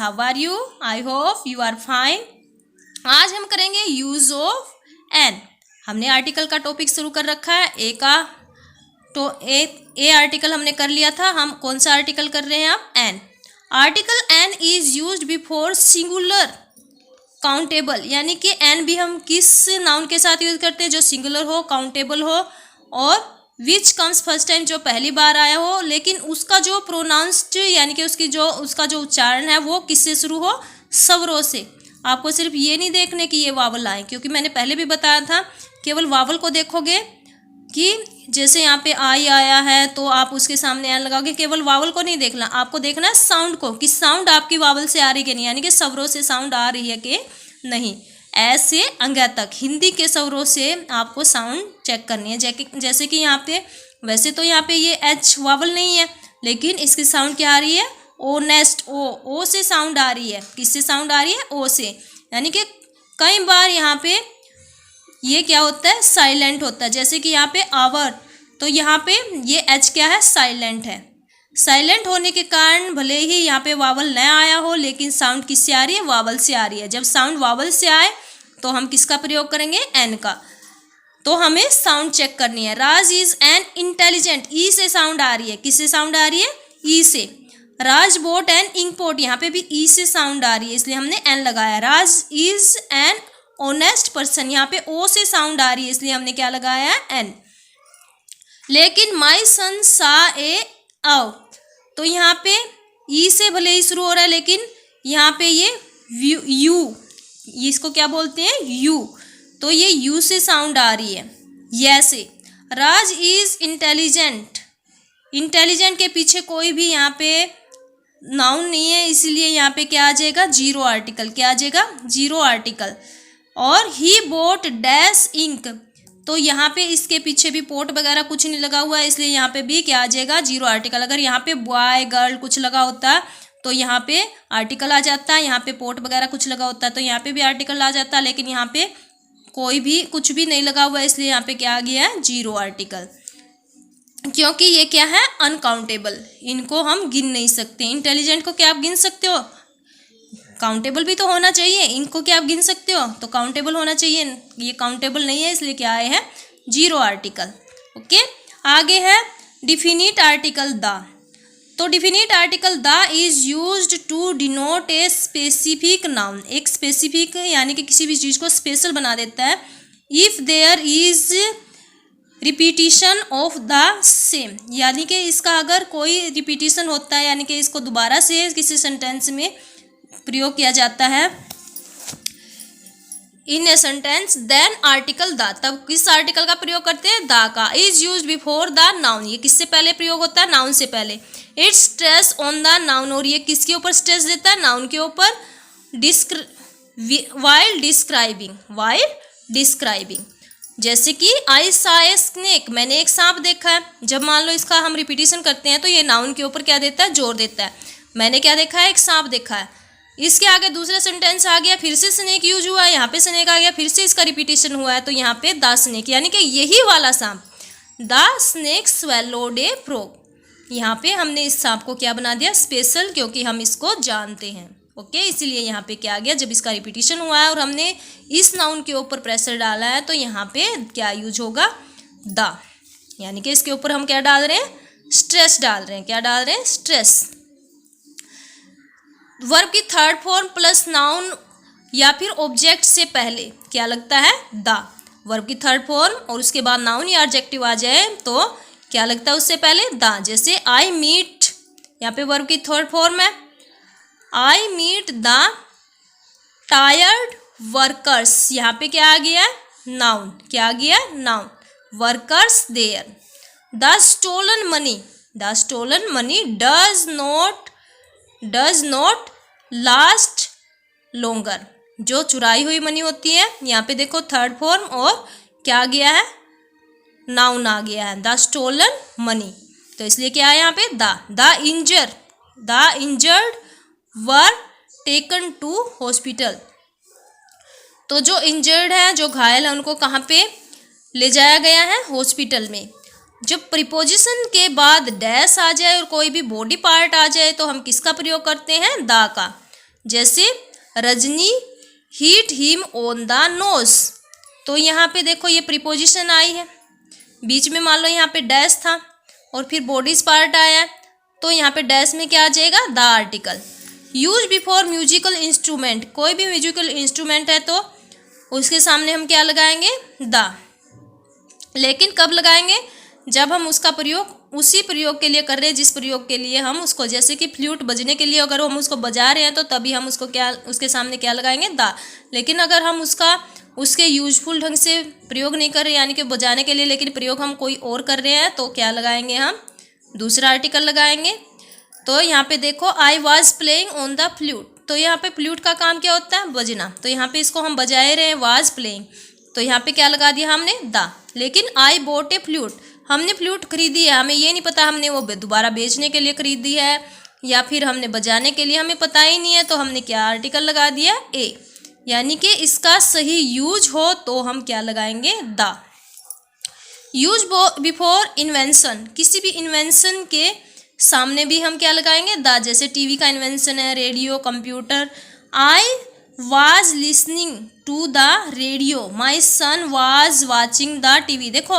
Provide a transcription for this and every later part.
How are you? I hope you are fine. आज हम करेंगे यूज ऑफ एन। हमने आर्टिकल का टॉपिक शुरू कर रखा है ए का, तो ए आर्टिकल हमने कर लिया था। हम कौन सा आर्टिकल कर रहे हैं अब? An. Article an is used before singular countable, यानी कि एन भी हम किस नाउन के साथ यूज करते हैं? जो सिंगुलर हो, काउंटेबल हो, और विच कम्स फर्स्ट टाइम, जो पहली बार आया हो, लेकिन उसका जो प्रोनाउंस्ड यानी कि उसका जो उच्चारण है वो किससे शुरू हो? स्वरों से। आपको सिर्फ ये नहीं देखने कि ये वावल आए, क्योंकि मैंने पहले भी बताया था केवल वावल को देखोगे कि जैसे यहाँ पे आई आया है तो आप उसके सामने एन लगाओगे, केवल वावल को नहीं देखना, आपको देखना है साउंड को कि साउंड आपकी वावल से आ रही है कि नहीं, यानी कि स्वरों से साउंड आ रही है कि नहीं। ऐसे अंग्या तक हिंदी के स्वरों से आपको साउंड चेक करनी है। जैसे कि यहाँ पे वैसे तो यहाँ पे ये एच वावल नहीं है, लेकिन इसकी साउंड क्या आ रही है? ओ नेस्ट, ओ से साउंड आ रही है। किससे साउंड आ रही है? ओ से। यानी कि कई बार यहाँ पे ये क्या होता है? साइलेंट होता है। जैसे कि यहाँ पे आवर, तो यहाँ पे ये एच क्या है? साइलेंट है। साइलेंट होने के कारण भले ही यहाँ पे वावल न आया हो, लेकिन साउंड किससे आ रही है? वावल से आ रही है। जब साउंड वावल से आए तो हम किसका प्रयोग करेंगे? एन का। तो हमें साउंड चेक करनी है। राज इज एन इंटेलिजेंट, ई से साउंड आ रही है। किससे साउंड आ रही है? ई से। राज बोट एन इंकपोर्ट, यहाँ पे भी ई से साउंड आ रही है, इसलिए हमने एन लगाया। राज इज एन ऑनेस्ट पर्सन, यहाँ पे ओ से साउंड आ रही है, इसलिए हमने क्या लगाया है? एन। लेकिन माई सन सा ए आओ, तो यहाँ पे ई से भले ही शुरू हो रहा है, लेकिन यहाँ पे ये यू, इसको क्या बोलते हैं? यू, तो ये यू से साउंड आ रही है। यैसे राज इज इंटेलिजेंट, इंटेलिजेंट के पीछे कोई भी यहाँ पे नाउन नहीं है, इसलिए यहाँ पे क्या आ जाएगा? Zero article. क्या आ जाएगा? Zero article. और ही बोट डैश इंक, तो यहाँ पे इसके पीछे भी पोट वगैरह कुछ नहीं लगा हुआ है, इसलिए यहाँ पे भी क्या आ जाएगा? Zero article. अगर यहाँ पे बॉय गर्ल कुछ लगा होता तो यहाँ पे आर्टिकल आ जाता है, यहाँ पे पोट वगैरह कुछ लगा होता है तो यहाँ पे भी आर्टिकल आ जाता है, लेकिन यहाँ पे कोई भी कुछ भी नहीं लगा हुआ है, इसलिए यहाँ पे क्या आ गया है? Zero article. क्योंकि ये क्या है? अनकाउंटेबल, इनको हम गिन नहीं सकते। इंटेलिजेंट को क्या आप गिन सकते हो? काउंटेबल भी तो होना चाहिए। इनको क्या आप गिन सकते हो? तो काउंटेबल होना चाहिए। ये काउंटेबल नहीं है, इसलिए क्या आए हैं? Zero article. ओके, आगे है डिफिनिट आर्टिकल द। तो definite article the is used to denote a specific noun, एक स्पेसिफिक यानी कि किसी भी चीज़ को स्पेशल बना देता है। If there is repetition of the same, यानी कि इसका अगर कोई रिपीटिशन होता है, यानी कि इसको दोबारा से किसी सेंटेंस में प्रयोग किया जाता है in a sentence, then article the, तब किस आर्टिकल का प्रयोग करते हैं? द का। Is use before the noun, ये किससे पहले प्रयोग होता है? नाउन से पहले। It's stress on the noun, और ये किसके ऊपर स्ट्रेस देता है? नाउन के ऊपर। वाइल डिस्क्राइबिंग, जैसे कि आई सा ए स्नेक, मैंने एक सांप देखा है। जब मान लो इसका हम रिपीटिशन करते हैं तो ये नाउन के ऊपर क्या देता है? जोर देता है। मैंने क्या देखा है? एक सांप देखा है। इसके आगे दूसरा सेंटेंस आ गया, फिर से स्नेक यूज हुआ है, यहाँ पे स्नेक आ गया, फिर से इसका रिपीटिशन हुआ है, तो यहाँ पे द स्नेक, यानी कि यही वाला सांप। The snake swallowed A frog, यहाँ पे हमने इस सांप को क्या बना दिया? स्पेशल, क्योंकि हम इसको जानते हैं। ओके, इसीलिए यहाँ पे क्या आ गया? जब इसका रिपीटिशन हुआ है और हमने इस नाउन के ऊपर प्रेशर डाला है, तो यहाँ पे क्या यूज होगा? द, यानी कि इसके ऊपर हम क्या डाल रहे हैं? स्ट्रेस डाल रहे हैं। क्या डाल रहे हैं? स्ट्रेस। वर्ब की थर्ड फॉर्म प्लस नाउन या फिर ऑब्जेक्ट से पहले क्या लगता है? द। वर्ब की थर्ड फॉर्म और उसके बाद नाउन या एडजेक्टिव आ जाए तो क्या लगता है उससे पहले? द। जैसे आई मीट, यहाँ पे वर्ब की थर्ड फॉर्म है। I meet the tired workers, यहाँ पे क्या आ गया? नाउन। क्या आ गया? Noun. Workers there. The stolen money, the stolen money does not last longer, जो चुराई हुई मनी होती है, यहाँ पे देखो थर्ड फॉर्म और क्या आ गया है? नाउन आ गया है, द स्टोलन मनी। तो इसलिए क्या है यहाँ पे? The injured were taken to hospital, तो जो इंजर्ड है, जो घायल है, उनको कहाँ पे ले जाया गया है? हॉस्पिटल में। जब प्रीपोजिशन के बाद डैश आ जाए और कोई भी बॉडी पार्ट आ जाए तो हम किसका प्रयोग करते हैं? द का। जैसे Rajni hit him on the nose. तो यहाँ पे देखो ये प्रीपोजिशन आई है, बीच में मान लो यहाँ पे डैश था और फिर बॉडीज पार्ट आया है, तो यहाँ पे डैश में क्या आ जाएगा, the article. Use before musical instrument, कोई भी म्यूजिकल इंस्ट्रूमेंट है तो उसके सामने हम क्या लगाएंगे, द। लेकिन कब लगाएंगे, जब हम उसका प्रयोग उसी प्रयोग के लिए कर रहे हैं जिस प्रयोग के लिए हम उसको, जैसे कि फ्लूट बजने के लिए अगर हम उसको बजा रहे हैं तो तभी हम उसको क्या, उसके सामने क्या लगाएंगे, द। लेकिन अगर हम उसके यूजफुल ढंग से प्रयोग नहीं कर रहे यानी कि बजाने के लिए, लेकिन प्रयोग हम कोई और कर रहे हैं तो क्या लगाएंगे, हम दूसरा आर्टिकल लगाएंगे। तो यहाँ पे देखो I was playing on the flute, तो यहाँ पे फ्लूट का काम क्या होता है, बजना, तो यहाँ पे इसको हम बजाए रहे हैं, वॉज प्लेइंग, तो यहाँ पे क्या लगा दिया हमने, द। लेकिन आई बोट ए फ्लूट, हमने फ्लूट खरीदी है, हमें ये नहीं पता हमने वो दोबारा बेचने के लिए खरीदी है या फिर हमने बजाने के लिए, हमें पता ही नहीं है, तो हमने क्या आर्टिकल लगा दिया, ए। यानी कि इसका सही यूज हो तो हम क्या लगाएंगे, द। यूज बिफोर इन्वेंशन, किसी भी इन्वेंशन के सामने भी हम क्या लगाएंगे, द। जैसे टीवी का इन्वेंशन है, radio, computer. I was listening to the radio, my son was watching the TV. देखो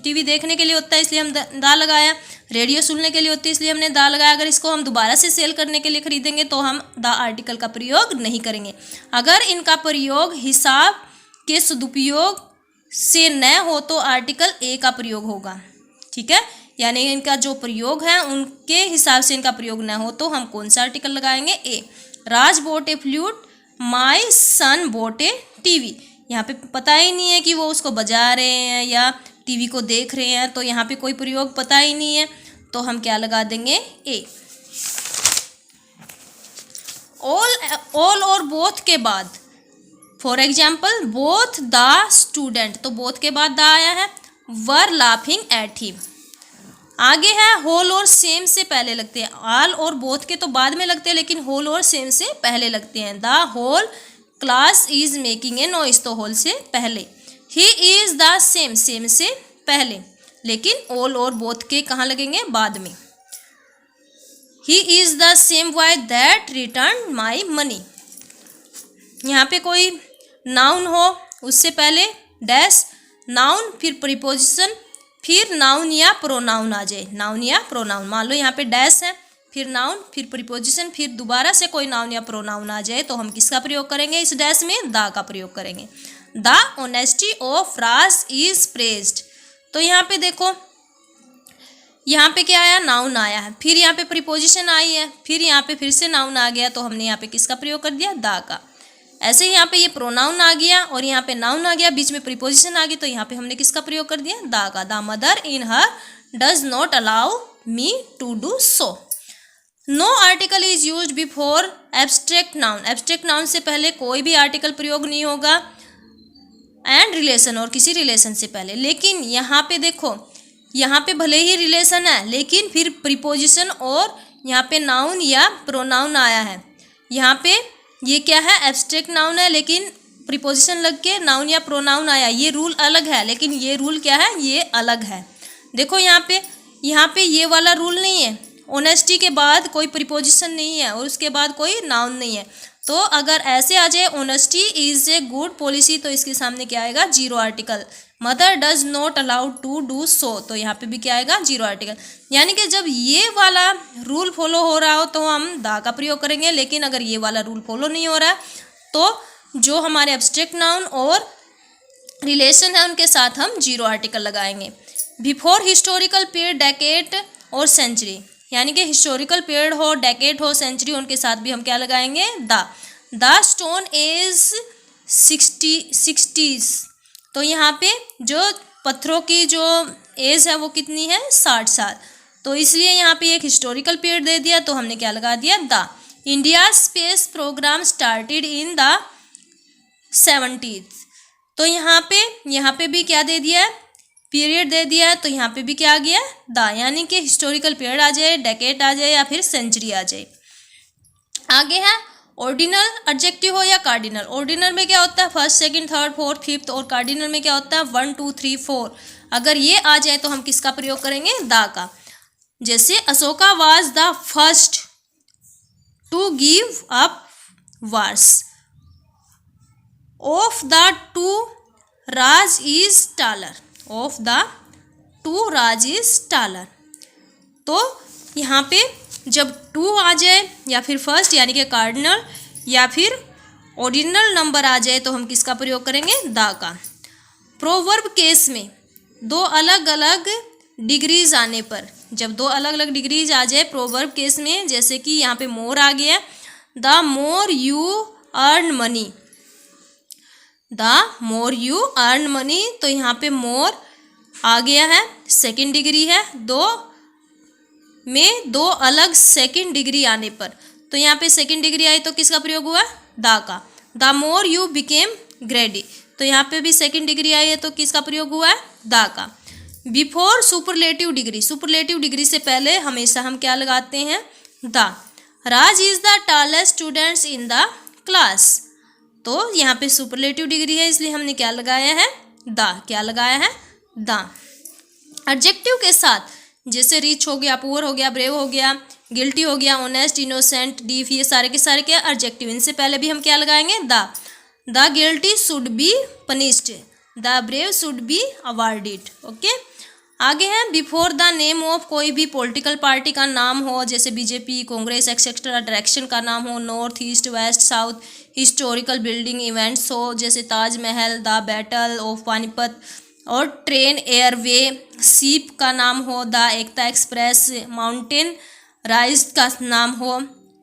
टीवी देखने के लिए होता है इसलिए हम द लगाया, रेडियो सुनने के लिए होती है इसलिए हमने द लगाया। अगर इसको हम दोबारा से सेल करने के लिए खरीदेंगे तो हम द आर्टिकल का प्रयोग नहीं करेंगे। अगर इनका प्रयोग हिसाब के सदुपयोग से न हो तो आर्टिकल ए का प्रयोग होगा, ठीक है। यानी इनका जो प्रयोग है उनके हिसाब से इनका प्रयोग न हो तो हम कौन सा आर्टिकल लगाएंगे, a. Raj bought a flute, my son bought a TV. यहाँ पे पता ही नहीं है कि वो उसको बजा रहे हैं या टीवी को देख रहे हैं, तो यहाँ पे कोई प्रयोग पता ही नहीं है, तो हम क्या लगा देंगे, ए। ऑल और बोथ के बाद, for example both the student, तो बोथ के बाद द आया है, वर लाफिंग एट हिम। आगे है होल और सेम से पहले लगते हैं, ऑल और बोथ के तो बाद में लगते हैं लेकिन होल और सेम से पहले लगते हैं। The whole class is making a noise, तो होल से पहले। He is the same, same से पहले, लेकिन ऑल और बोथ के कहाँ लगेंगे, बाद में। ही is the same boy that return my money. यहाँ पे कोई नाउन हो उससे पहले डैश, नाउन फिर प्रीपोजिशन फिर नाउन या प्रोनाउन आ जाए, नाउन या प्रोनाउन। मान लो यहाँ पे डैश है, फिर नाउन फिर प्रीपोजिशन फिर दोबारा से कोई नाउन या प्रोनाउन आ जाए तो हम किसका प्रयोग करेंगे, इस डैश में द का प्रयोग करेंगे। The honesty of Raj is praised, तो यहाँ पे देखो यहाँ पे क्या आया, नाउन आया है, फिर यहाँ पे प्रीपोजिशन आई है, फिर यहाँ पे फिर से नाउन आ गया, तो हमने यहाँ पे किसका प्रयोग कर दिया, द का। ऐसे ही यहाँ पे ये प्रोनाउन आ गया और यहाँ पे नाउन आ गया, बीच में प्रीपोजिशन आ गई, तो यहाँ पे हमने किसका प्रयोग कर दिया, द का। The mother in her does not allow me to do so. No article is used before abstract noun, abstract noun से पहले कोई भी आर्टिकल प्रयोग नहीं होगा, एंड रिलेशन और किसी रिलेशन से पहले। लेकिन यहाँ पे देखो, यहाँ पे भले ही रिलेशन है लेकिन फिर प्रीपोजिशन और यहाँ पे नाउन या प्रोनाउन आया है। यहाँ पे ये क्या है, एब्स्ट्रैक्ट नाउन है लेकिन प्रीपोजिशन लग के नाउन या प्रोनाउन आया, ये रूल अलग है, लेकिन ये रूल क्या है, ये अलग है। देखो यहाँ पे ये वाला रूल नहीं है, ऑनेस्टी के बाद कोई प्रीपोजिशन नहीं है और उसके बाद कोई नाउन नहीं है, तो अगर ऐसे आ जाए honesty is a good policy तो इसके सामने क्या आएगा, zero article. Mother does not allowed to do so, तो यहाँ पे भी क्या आएगा, जीरो आर्टिकल। यानी कि जब ये वाला रूल फॉलो हो रहा हो तो हम द का प्रयोग करेंगे, लेकिन अगर ये वाला रूल फॉलो नहीं हो रहा है तो जो हमारे एब्स्ट्रैक्ट नाउन और रिलेशन है उनके साथ हम जीरो आर्टिकल लगाएंगे। बिफोर हिस्टोरिकल पीरियड, डेकेड और सेंचुरी, यानी कि हिस्टोरिकल पीरियड हो, डेकेड हो, सेंचुरी, उनके साथ भी हम क्या लगाएंगे, द स्टोन एज 60s, तो यहाँ पे जो पत्थरों की जो एज है वो कितनी है, 60 साल, तो इसलिए यहाँ पे एक हिस्टोरिकल पीरियड दे दिया तो हमने क्या लगा दिया, the. India space programme started in the 70s, तो यहाँ पे भी क्या दे दिया है, पीरियड दे दिया है, तो यहाँ पे भी क्या आ गया, द, यानी कि हिस्टोरिकल पीरियड आ जाए, डेकेड आ जाए या फिर सेंचुरी आ जाए। आगे है ऑर्डिनल एडजेक्टिव हो या कार्डिनल। ऑर्डिनल में क्या होता है, first, second, third, fourth, fifth, और कार्डिनल में क्या होता है, 1, 2, 3, 4। अगर ये आ जाए तो हम किसका प्रयोग करेंगे, द का। जैसे Ashoka was the first to give up wars. Of the two, Raj is taller. Of the two, Raj is taller. तो यहाँ पे जब 2 आ जाए या फिर फर्स्ट यानी कि कार्डिनल या फिर ऑर्डिनल नंबर आ जाए तो हम किसका प्रयोग करेंगे? द का। प्रोवर्ब केस में 2 अलग अलग डिग्रीज आने पर, जब 2 अलग अलग डिग्रीज आ जाए प्रोवर्ब केस में, जैसे कि यहाँ पे मोर आ गया, the more you earn money, the more you earn money, तो यहाँ पे मोर आ गया है, सेकंड डिग्री है, 2 में 2 अलग सेकंड डिग्री आने पर, तो यहाँ पे सेकंड डिग्री आई तो किसका प्रयोग हुआ? द का। द मोर यू बिकेम ग्रेडी, तो यहाँ पे भी सेकंड डिग्री आई है तो किसका प्रयोग हुआ है? द का। Before superlative degree, superlative degree से पहले हमेशा हम क्या लगाते हैं? The. Raj is the tallest students in the class, तो यहाँ पे सुपरलेटिव डिग्री है इसलिए हमने क्या लगाया है? द। क्या लगाया है? द। एडजेक्टिव के साथ जैसे रिच हो गया, पुअर हो गया, ब्रेव हो गया, गिल्टी हो गया, ऑनेस्ट, इनोसेंट, डीफ, ये सारे के सारे क्या एडजेक्टिव, इनसे पहले भी हम क्या लगाएंगे? The. The guilty should be punished, the brave should be awarded. Okay, आगे है बिफोर द नेम ऑफ, कोई भी पॉलिटिकल पार्टी का नाम हो, जैसे बीजेपी, कांग्रेस एक्सेट्रा, डायरेक्शन का नाम हो, north, east, west, south, historical building, events हो, जैसे Taj Mahal, the battle of Panipat, और ट्रेन, एयरवे, शिप का नाम हो, the Ekta express, mountain rise का नाम हो,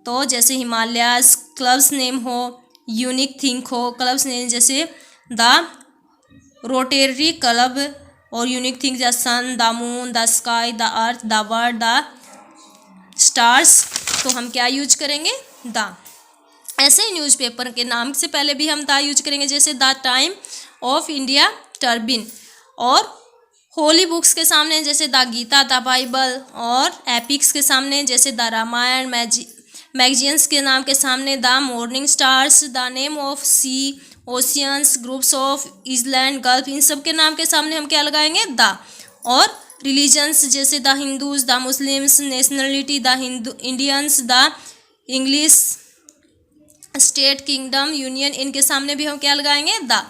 तो जैसे हिमालयाज, क्लब्स नेम हो, यूनिक थिंक हो, क्लब्स नेम जैसे द रोटेरी क्लब, और unique thing the sun, the moon, the sky, the earth, the world, the stars, तो हम क्या यूज करेंगे? द। ऐसे ही न्यूज़पेपर के नाम से पहले भी हम द यूज करेंगे, जैसे the time of India turbine, और होली बुक्स के सामने जैसे द गीता, द बाइबल, और एपिक्स के सामने जैसे द रामायण, मैगजीन्स के नाम के सामने the morning stars, the name of sea, oceans, groups of island, gulf, इन सब के नाम के सामने हम क्या लगाएंगे? द। और रिलीजन्स जैसे the Hindus, the Muslims, nationality the Hindu Indians, the English, state, kingdom, union, इनके सामने भी हम क्या लगाएंगे? The.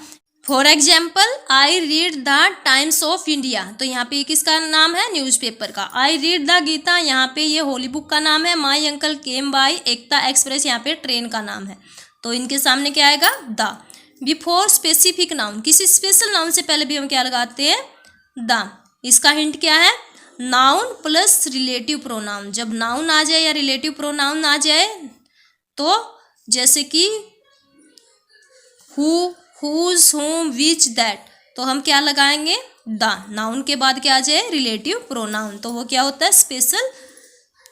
For example, I read the times of India, तो यहाँ पे किसका नाम है? न्यूज़पेपर का। आई रीड द गीता, यहाँ पे ये होली बुक का नाम है। My uncle came by, Ekta express यहाँ पे ट्रेन का नाम है, तो इनके सामने क्या आएगा? द। बिफोर स्पेसिफिक नाउन, किसी स्पेशल नाउन से पहले भी हम क्या लगाते हैं? द। इसका हिंट क्या है? नाउन प्लस रिलेटिव प्रोनाउन, जब नाउन आ जाए या रिलेटिव प्रोनाउन आ जाए, तो जैसे कि who, whose, whom, which, that, तो हम क्या लगाएंगे? द। नाउन के बाद क्या आ जाए? रिलेटिव प्रोनाउन, तो वो क्या होता है? स्पेशल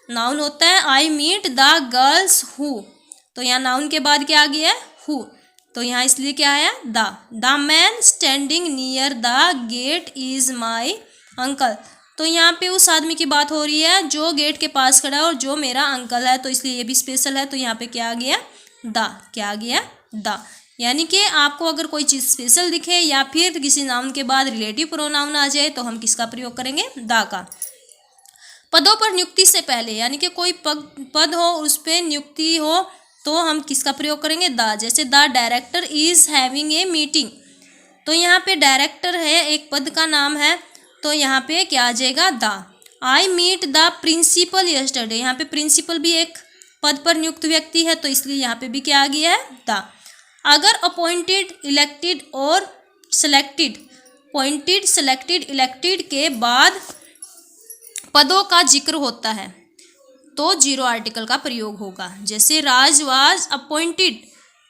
नाउन होता है। I meet the girls who, तो यहाँ नाउन के बाद क्या आ गया है? हु, तो यहाँ इसलिए क्या आया? The. The man standing near the gate is my uncle, तो यहाँ पे उस आदमी की बात हो रही है जो गेट के पास खड़ा है और जो मेरा अंकल है, तो इसलिए ये भी स्पेशल है, तो यहाँ पे क्या आ गया? द। क्या आ गया? द। यानी कि आपको अगर कोई चीज़ स्पेशल दिखे या फिर किसी नाउन के बाद रिलेटिव प्रोनाउन आ जाए तो हम किसका प्रयोग करेंगे? द का। पदों पर नियुक्ति से पहले, यानी कि कोई पद हो उस पर नियुक्ति हो तो हम किसका प्रयोग करेंगे? द। जैसे the director is having a meeting, तो यहाँ पे डायरेक्टर है, एक पद का नाम है, तो यहाँ पे क्या आ जाएगा? The. I meet the principal yesterday, यहाँ पे प्रिंसिपल भी एक पद पर नियुक्त व्यक्ति है, तो इसलिए यहाँ पे भी क्या आ गया है? द। अगर अपॉइंटेड, इलेक्टेड और सेलेक्टेड, अपॉइंटेड, सेलेक्टेड, इलेक्टेड के बाद पदों का जिक्र होता है तो जीरो आर्टिकल का प्रयोग होगा। जैसे राज वाज अपॉइंटेड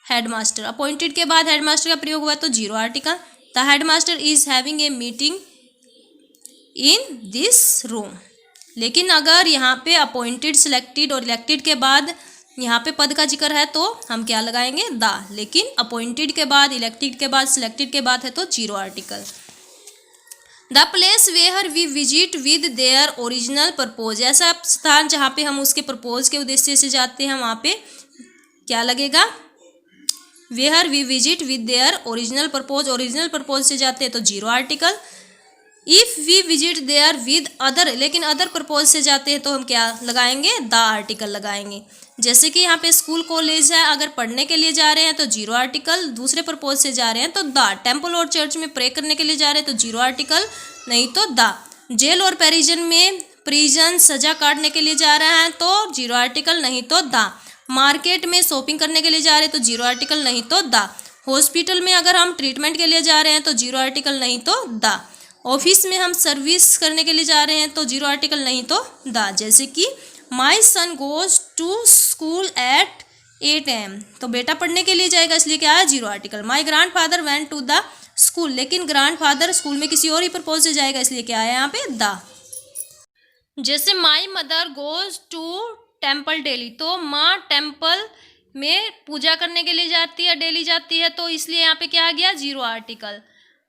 हेडमास्टर, अपॉइंटेड के बाद हेडमास्टर का प्रयोग हुआ तो zero article. The headmaster is having a meeting in this room, लेकिन अगर यहाँ पे अपॉइंटेड, सिलेक्टेड और इलेक्टेड के बाद यहाँ पे पद का जिक्र है तो हम क्या लगाएंगे? द। लेकिन अपॉइंटेड के बाद, इलेक्टेड के बाद, सिलेक्टेड के बाद है तो zero article. The place where we visit with their original purpose, ऐसा स्थान जहाँ पे हम उसके पर्पोज के उद्देश्य से जाते हैं वहाँ पे क्या लगेगा? Where we visit with their original purpose, original purpose से जाते हैं तो zero article. If we visit there with other, लेकिन अदर पर्पज से जाते हैं तो हम क्या लगाएंगे, द आर्टिकल लगाएंगे। जैसे कि यहाँ पे स्कूल कॉलेज है, अगर पढ़ने के लिए जा रहे हैं तो जीरो आर्टिकल, दूसरे पर्पज से जा रहे हैं तो द, टेम्पल और चर्च में प्रे करने के लिए जा रहे हैं तो जीरो आर्टिकल, नहीं तो द। जेल और प्रिजन में, प्रिजन सजा काटने के लिए जा रहे हैं तो जीरो आर्टिकल, नहीं तो द। मार्केट में शॉपिंग करने के लिए जा रहे हैं तो जीरो आर्टिकल, नहीं तो द। हॉस्पिटल में अगर हम ट्रीटमेंट के लिए जा रहे हैं तो जीरो आर्टिकल, नहीं तो द। ऑफिस में हम सर्विस करने के लिए जा रहे हैं तो जीरो आर्टिकल, नहीं तो द। जैसे कि my son goes to school at 8 AM, तो बेटा पढ़ने के लिए जाएगा इसलिए क्या है, zero article. My grandfather went to the school, लेकिन ग्रैंड फादर स्कूल में किसी और ही पर्पज से जाएगा इसलिए क्या है यहाँ पे, द। जैसे my mother goes to temple daily, तो माँ टेम्पल में पूजा करने के लिए जाती है, डेली जाती है, तो इसलिए यहाँ पे क्या आ गया, zero article.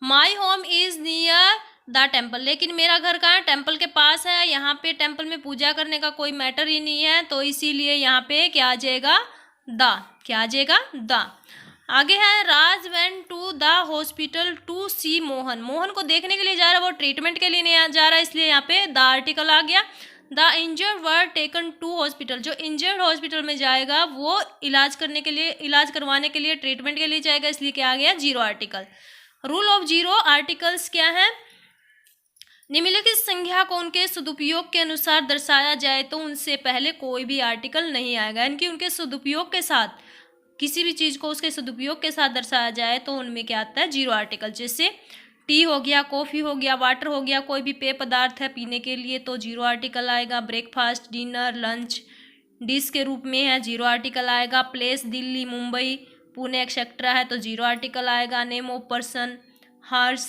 My home is near the temple, लेकिन मेरा घर कहाँ है, टेम्पल के पास है, यहाँ पे टेम्पल में पूजा करने का कोई मैटर ही नहीं है, तो इसीलिए यहाँ पे क्या आ जाएगा, द। क्या आ जाएगा, द। आगे है Raj went to the hospital to see Mohan, Mohan को देखने के लिए जा रहा है, वो ट्रीटमेंट के लिए नहीं जा रहा है, इसलिए यहाँ पे द आर्टिकल आ गया। The injured were taken to hospital, जो इंजर्ड हॉस्पिटल में जाएगा वो इलाज करने के लिए, इलाज करवाने के लिए, ट्रीटमेंट के लिए जाएगा, इसलिए क्या आ गया, zero article. Rule of zero articles क्या है, निम्नलिखित संख्या को उनके सदुपयोग के अनुसार दर्शाया जाए तो उनसे पहले कोई भी आर्टिकल नहीं आएगा, यानी कि उनके सदुपयोग के साथ, किसी भी चीज़ को उसके सदुपयोग के साथ दर्शाया जाए तो उनमें क्या आता है, जीरो आर्टिकल। जैसे टी हो गया, कॉफ़ी हो गया, वाटर हो गया, कोई भी पेय पदार्थ है पीने के लिए तो जीरो आर्टिकल आएगा। ब्रेकफास्ट, डिनर, लंच डिश के रूप में है, जीरो आर्टिकल आएगा। प्लेस दिल्ली, मुंबई, पुणे एक्सेट्रा है तो जीरो आर्टिकल आएगा। Name of person Harsh,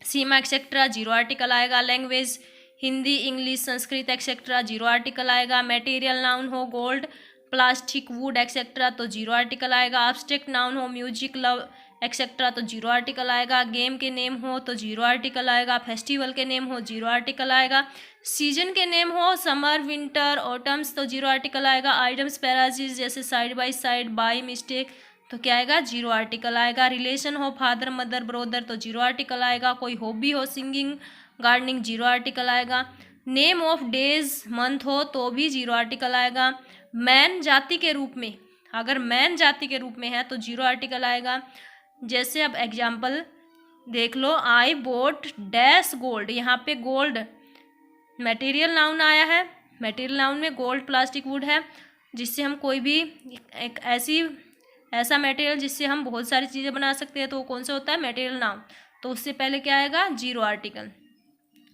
Seema etcetera, zero article आएगा। Language Hindi, English, Sanskrit etcetera, zero article आएगा। मटेरियल नाउन हो गोल्ड, प्लास्टिक, वुड एक्सेट्रा तो जीरो आर्टिकल आएगा। एब्स्ट्रैक्ट नाउन हो म्यूजिक, लव एक्सेट्रा तो जीरो आर्टिकल आएगा। गेम के नेम हो तो जीरो आर्टिकल आएगा। फेस्टिवल के नेम हो जीरो आर्टिकल आएगा। सीजन के नेम हो समर, विंटर, ऑटम्स तो जीरो आर्टिकल आएगा। आइटम्स पैरासिस जैसे side by side, by mistake तो क्या आएगा, जीरो आर्टिकल आएगा। रिलेशन हो फादर, मदर, ब्रदर तो जीरो आर्टिकल आएगा। कोई हॉबी हो सिंगिंग, गार्डनिंग, जीरो आर्टिकल आएगा। नेम ऑफ डेज, मंथ हो तो भी जीरो आर्टिकल आएगा। मैन जाति के रूप में, अगर मैन जाति के रूप में है तो जीरो आर्टिकल आएगा। जैसे अब एग्जाम्पल देख लो, आई बोट डैश गोल्ड, यहाँ पे गोल्ड मटेरियल नाउन आया है। मटेरियल नाउन में गोल्ड, प्लास्टिक, वुड है, जिससे हम कोई भी एक ऐसा मटेरियल जिससे हम बहुत सारी चीज़ें बना सकते हैं तो वो कौन सा होता है, मटेरियल नाउन। तो उससे पहले क्या आएगा, जीरो आर्टिकल।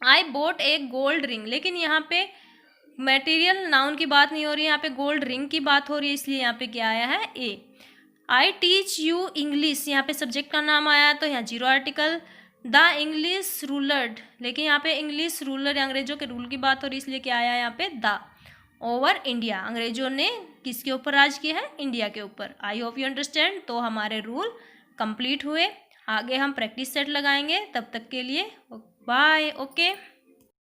आई बोट एक गोल्ड रिंग, लेकिन यहाँ पे मटेरियल नाउन की बात नहीं हो रही है, यहाँ पे गोल्ड रिंग की बात हो रही है, इसलिए यहाँ पे क्या आया है, ए। आई टीच यू इंग्लिश, यहाँ पे सब्जेक्ट का नाम आया तो यहाँ जीरो आर्टिकल। द इंग्लिश रूलर्ड, लेकिन यहाँ पे इंग्लिश रूलर अंग्रेजों के रूल की बात हो रही है, इसलिए क्या आया यहाँ पे, द। ओवर इंडिया, अंग्रेजों ने किसके ऊपर राज किया है, इंडिया के ऊपर। आई होप यू अंडरस्टैंड। तो हमारे रूल कंप्लीट हुए, आगे हम प्रैक्टिस सेट लगाएंगे, तब तक के लिए बाय, ओके।